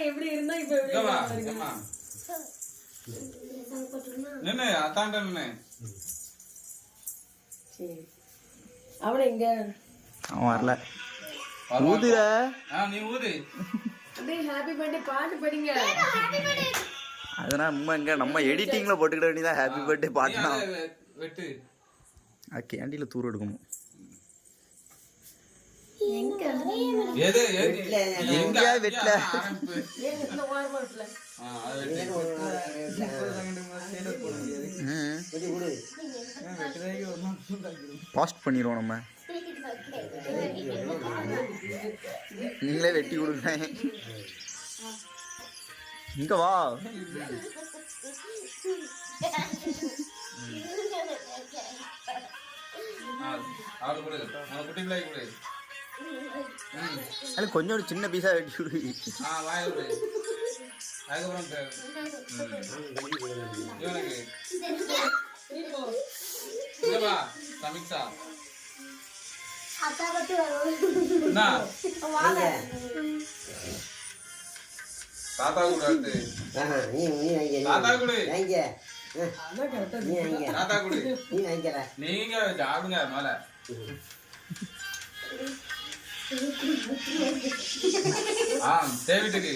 எப்படி இருந்தா இப்ப அவனை இங்க அவன் வரல. ஊதுற நீ ஊது. ஹாப்பி பர்த்டே பாட்டு படிங்க. அதனால நம்ம எடிட்டிங்ல போட்டுக்கிட வேண்டியதான். ஹாப்பி பர்த்டே பாட்டுனா வெட்டு. கேண்டில தூர் எடுக்கணும். எங்க வெட்டல பாஸ்ட் பண்ணிடுவோம் நம்ம. நீங்களே வெட்டி கொடுங்க. இங்க வா. கொஞ்சம் சின்ன பீஸா வெட்டி கொடு. சமீக்ஷா தாத்தா கூட தாத்தா கூட தாத்தா கூட நீங்க சாப்பிடுங்க மேல. தேவிட்டுக்கு